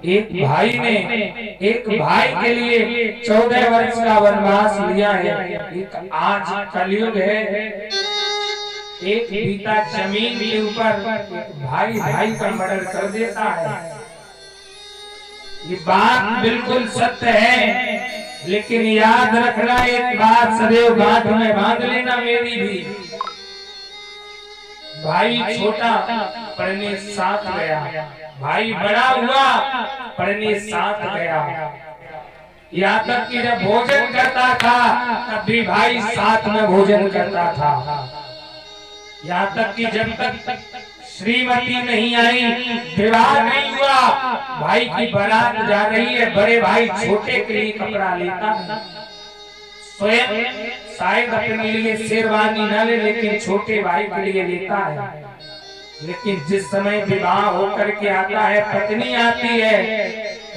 एक भाई ने एक भाई के लिए 14 वर्ष का वनवास लिया है। एक आज कलयुग है, एक पिता जमीन के ऊपर भाई भाई का मर्डर कर देता है। ये बात बिल्कुल सत्य है, लेकिन याद रखना एक बात सदैव गांठ में बांध लेना मेरी भी। भाई छोटा पढ़ने साथ गया, भाई बड़ा हुआ पढ़ने साथ गया। यहाँ तक कि जब भोजन करता था तब भी भाई साथ में भोजन करता था। यहाँ तक कि जब तक श्रीमती नहीं आई, विवाह नहीं हुआ, भाई की बारात जा रही है, बड़े भाई छोटे के लिए कपड़ा लेता है। स्वयं शायद अपने लिए शेरवानी न ले, लेकिन छोटे भाई के लिए लेता है। लेकिन जिस समय विवाह होकर के आता है, पत्नी आती है,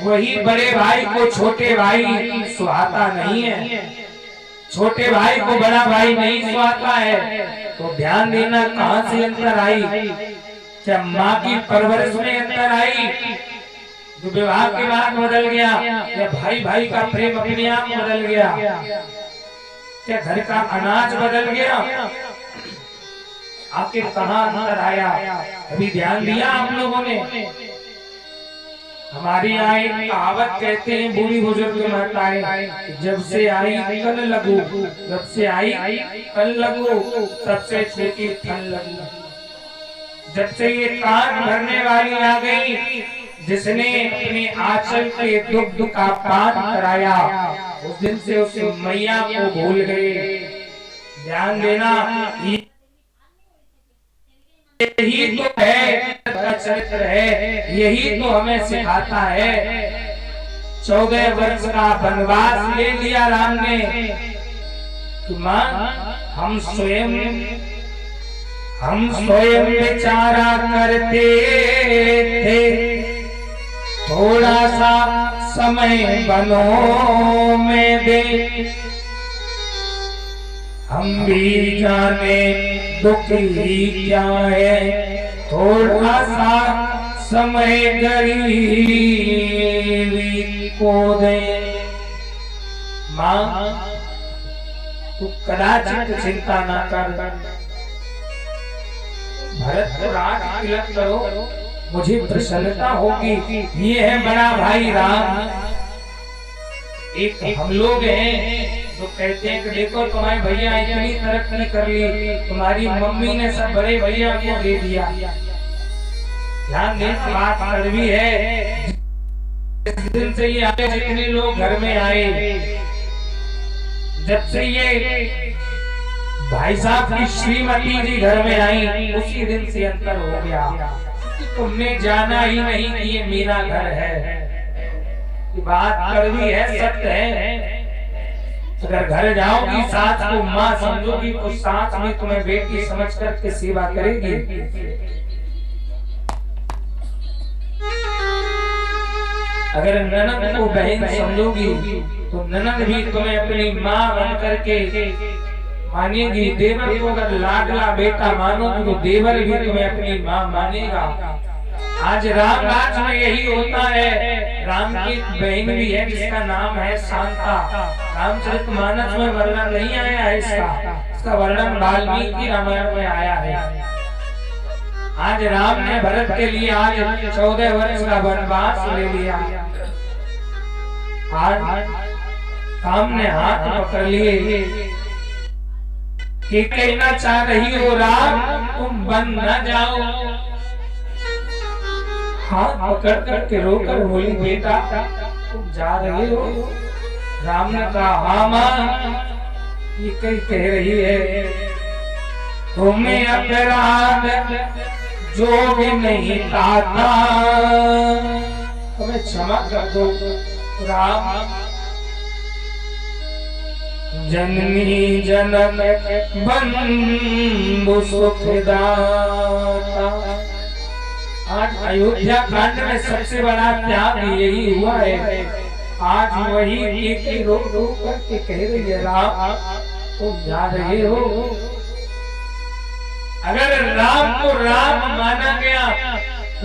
वही बड़े भाई को छोटे भाई सुहाता नहीं है, छोटे भाई को बड़ा भाई नहीं सुहाता है। तो ध्यान देना कहां से अंतर आई? क्या माँ की परवरिश में अंतर आई जो विवाह के बाद बदल गया, या भाई भाई का प्रेम अपने आप बदल गया, क्या घर का अनाज बदल गया? आखिर कहाँ अंतर आया? अभी ध्यान दिया आप लोगों ने? हमारे यहाँ एक कहावत कहते हैं बूढ़ी बुजुर्ग माताएं, जब से आई कल लगू, जब से आई कल लगू, तब से छोटी थन लगू। जब से ये कान भरने वाली आ गई, जिसने अपने आंचल के दुग्ध का पान कराया, उस दिन से उस मैया को भूल गए। ध्यान देना, यही तो है चरित्र है, यही तो हमें सिखाता है। 14 वर्ष का वनवास ले लिया राम ने कि मां हम स्वयं विचारा करते थे, थोड़ा सा समय बनों में दे, हम भी जाने दुख ही क्या है, थोड़ा सा समय गरीबी को दे। मां तू कदाचित चिंता ना कर, भरत को राज तिलक करो, मुझे प्रसन्नता होगी। ये है बड़ा भाई राम। एक हम लोग हैं जो कहते हैं कि देखो तुम्हारे भैया इतनी तरक्की कर ली, तुम्हारी मम्मी ने सब बड़े भैया को दे दिया। ध्यान देना, बात कड़वी है। जिस दिन से ये आए, जितने लोग घर में आए, जब से ये भाई साहब की श्रीमती जी घर में आई, उसी दिन से अंतर हो गया। तुमने जाना ही नहीं कि ये मेरा घर है। बात कड़वी है, सत्य है। अगर घर जाओगी, सास को माँ समझोगी, तो सास में तुम्हें बेटी समझ करके सेवा करेगी। अगर ननद को बहन समझोगी, तो ननद भी तुम्हें अपनी माँ बन करके मानेगी। देवर को अगर लाडला बेटा मानोगी, तो देवर भी तुम्हें अपनी माँ मानेगा। आज राम राज में यही होता है। राम की बहन भी है जिसका नाम है शांता। रामचरितमानस में वर्णन नहीं आया है इसका वर्णन वाल्मीकि रामायण में आया है। आज राम ने भरत के लिए आज 14 वर्ष का वनवास ले लिया। आज सामने हाथ पकड़ लिए कि कहना चाह रही हो राम तुम बन न जाओ। हाथ पकड़ करके रोकर बोली बेटा तुम जा रहे हो? राम ने कहा हाँ मां, ये कहीं कह रही है तुम्हें अपराध जो भी नहीं पाता, तुम्हें क्षमा कर दो। राम जननी जनम बंधु सुखदाता। आज अयोध्या कांड में सबसे बड़ा त्याग यही हुआ है। आज वही एक रो रो करके कह रही है राम तुम जा रहे हो। अगर राम को राम माना गया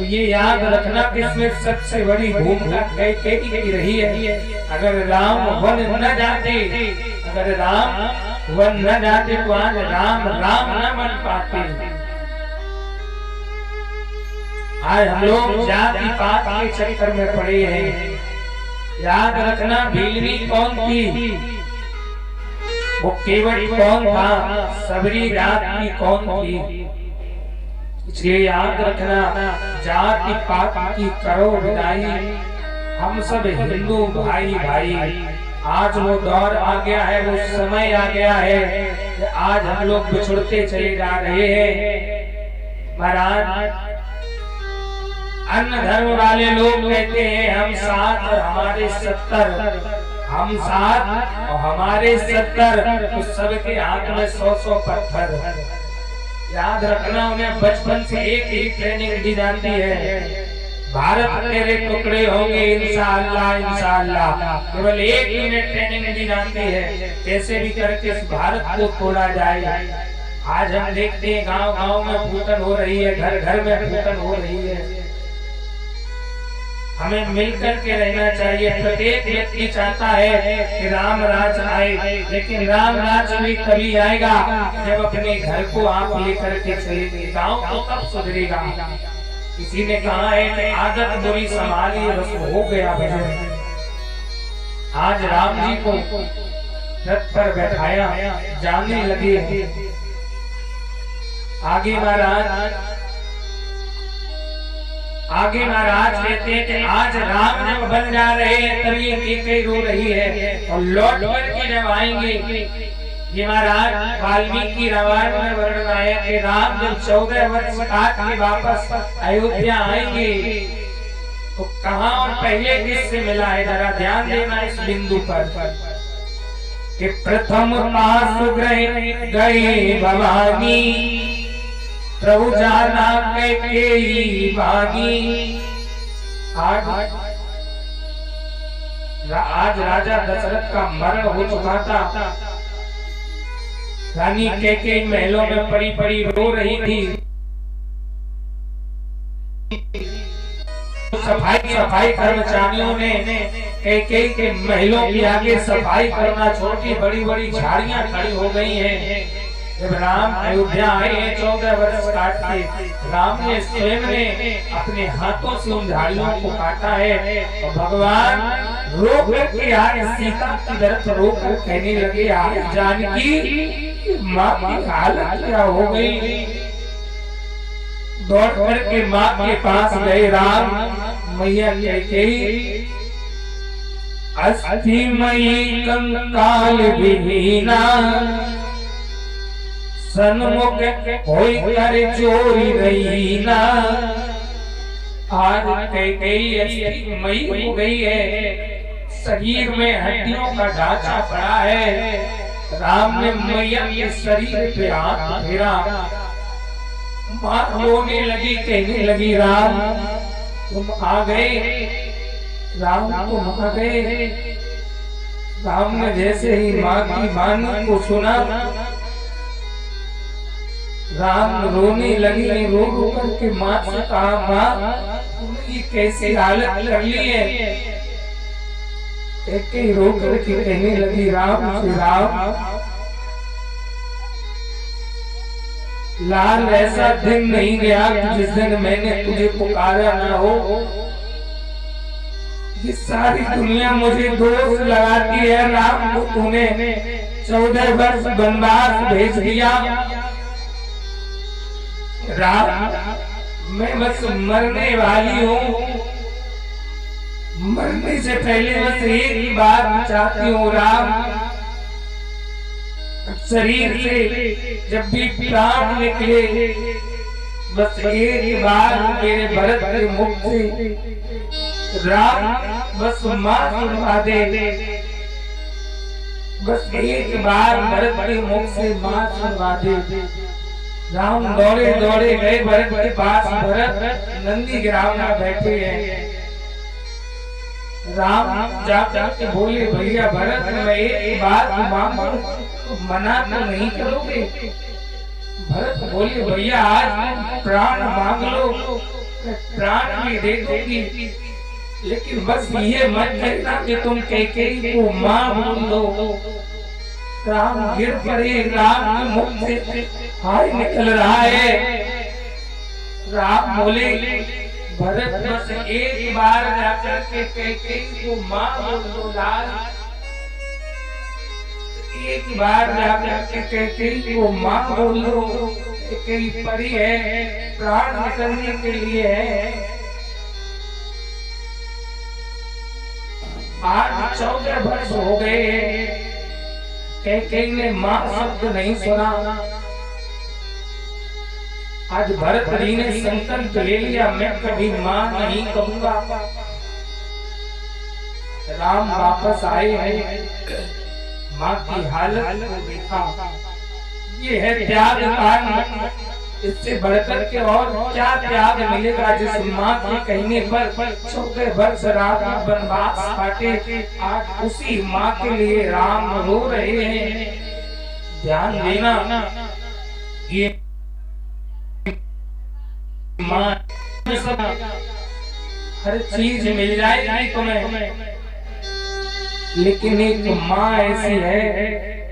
तो ये याद रखना कि इसमें सबसे बड़ी भूमिका कैकेयी की रही है। अगर राम वन न जाते, अगर राम वन न जाते तो आज राम राम न बन पाते। आज हम लोग जाति पात के चक्कर में पड़े हैं। याद रखना भीलनी कौन थी, वो केवट कौन था, सबरी जाति कौन थी। इसलिए याद रखना जाति पात की करो विदाई, हम सब हिंदू भाई भाई। आज वो दौर आ गया है, वो समय आ गया है कि आज हम लोग बिछुड़ते चले जा रहे हैं। महाराज अन्य धर्म वाले लोग कहते हैं हम 7 और हमारे 70, हम 7 और हमारे 70, तो सबके हाथ में 100-100 पत्थर। याद रखना उन्हें बचपन से एक ही ट्रेनिंग दी जाती है, भारत तेरे टुकड़े होंगे इंशाअल्लाह इंशाअल्लाह। केवल एक ही में ट्रेनिंग दी जाती है कैसे भी करके इस भारत को तोड़ा जाए। आज हम देखते हैं गांव-गांव में फूटन हो रही है, घर घर में फूटन हो रही है। हमें मिलकर के रहना चाहिए। प्रत्येक व्यक्ति चाहता है कि राम राज आए, लेकिन राम राज भी तभी आएगा जब अपने घर को आप लेकर के चलेंगे। गांव को कब सुधरेगा? किसी ने कहा है कि आदत बुरी संभाली बस हो गया भजन। आज राम जी को रथ पर बैठाया, जाने लगे। आगे महाराज कहते हैं कि आज राम जब बन जा रहे हैं तभी कैकेयी रो रही है, और लौट करके जब आएंगे, ये महाराज वाल्मीकि रामायण में वर्णन आया कि राम जब 14 वर्ष काट के वापस अयोध्या आएंगे तो कहां और पहले किससे मिला है, जरा ध्यान देना इस बिंदु पर कि प्रथम पास गए भवानी, प्रभु जाना कैकेयी भागी। आज राजा दशरथ का मरण हो चुका था। रानी कैकेयी महलों में पड़ी पड़ी रो रही थी। सफाई कर्मचारियों ने कैकेयी के महलों के आगे सफाई करना छोड़ के बड़ी बड़ी झाड़ियां खड़ी हो गई हैं। जब राम अयोध्या आए हैं 14 वर्ष काट के, राम ने स्वयं ने अपने हाथों से उन झाड़ियों को काटा है, और भगवान रो करके आए सीता की तरफ रो कर कहने लगे जानकी माँ की हालत क्या हो गई। दौड़ करके माँ के पास गए राम, मैया कैकेयी अस्थि मयी कंकाल विहीना, सन्मुख होई कर चोरी रही ना। आज कैकेयी अस्थि मयी हो गई है, शरीर में हड्डियों का ढांचा पड़ा है। राम ने मैया के शरीर पे हाथ फेरा, माँ रोने लगी, कहने लगी राम तुम आ गए, राम तुम आ गए। राम ने जैसे ही माँ की वाणी को सुना, राम रोने लगी। रो रो करके माँ से कहा माँ तुमने ये कैसी हालत कर ली है। कैकेयी रो करके कहने लगी राम से राम लाल ऐसा दिन नहीं गया जिस दिन मैंने तुझे पुकारा ना हो। ये सारी दुनिया मुझे दोष लगाती है, राम को तूने 14 वर्ष वनवास भेज दिया। राम मैं बस मरने वाली हूँ, मरने से पहले बस एक ही बात चाहती हूँ राम, शरीर से जब भी प्राण निकले बस एक ही बार मेरे भरत के मुख से राम बस माँ सुनवा दे, बस एक बार भरत के मुख से माँ सुनवा दे। राम दौड़े दौड़े गए भरत के पास, भरत नंदी ग्राम में बैठे हैं। राम जाके बोले भैया भरत मैं एक बात मांगू तो मना तो नहीं करोगे? भरत बोले भैया आज प्राण मांग लो, मैं प्राण भी दे दूंगी, लेकिन बस ये मत कहना कि तुम कैकेयी को मां बोल दो। राम गिर पड़े, राम के मुख से हाय निकल रहा है। राम बोले भरत बस एक बार जाकर के कैकेयी को मां बोल दो लाल, एक बार जाकर के कैकेयी को मां बोल दो। कैकेयी पड़ी है, प्राण निकलने के लिए है। आज 14 वर्ष हो गए, कैकेयी ने मां शब्द नहीं सुना। आज भरत जी ने संकल्प ले लिया, मैं कभी मां नहीं कहूंगा। राम वापस आए हैं, मां की हालत को देखा। ये है त्याग कांड, इससे बढ़कर के और क्या त्याग मिलेगा। जिस मां के कहने पर 14 वर्ष राम वनवास काटे, आज उसी मां के लिए राम रो रहे हैं। ध्यान देना, ये मां हर चीज मिल जाएगी तुम्हें, लेकिन एक मां ऐसी है,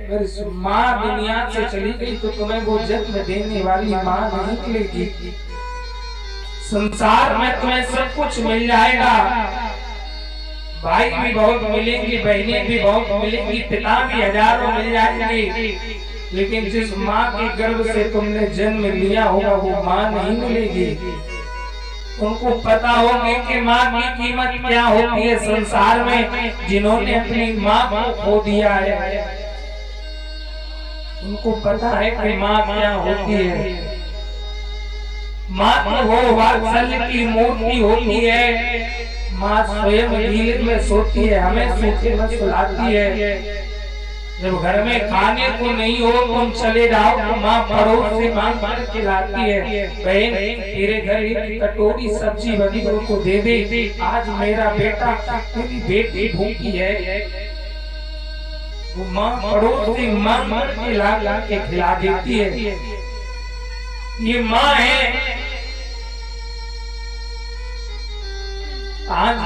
अगर इस मां दुनिया से चली गई तो तुम्हें वो जन्म देने वाली मां नहीं मिलेगी। संसार में तुम्हें सब कुछ मिल जाएगा, भाई भी बहुत मिलेंगे, बहनें भी बहुत मिलेंगी, पिता भी हजारों मिल जाएंगे, लेकिन जिस मां के गर्भ से तुमने जन्म लिया होगा वो मां नहीं मिलेगी। उनको पता होगी कि मां की कीमत क्या होती है संसार में। जिन्होंने अपनी मां को खो दिया है, उनको पता है कि मां क्या होती है। मां तो वो वात्सल्य की मूर्ति होती है। मां स्वयं नींद में सोती है, हमें सोते में सुलाती है। जब घर में खाने को नहीं हो तुम चले जाओ तो मां पड़ोस से मांग कर के लाती है, बहन तेरे घर एक कटोरी सब्जी बनी हो तो दे दे, आज मेरा बेटा तेरी बेटी भूखी है। वो मां पड़ोस से मांग के ला के खिला देती है। ये मां है। आज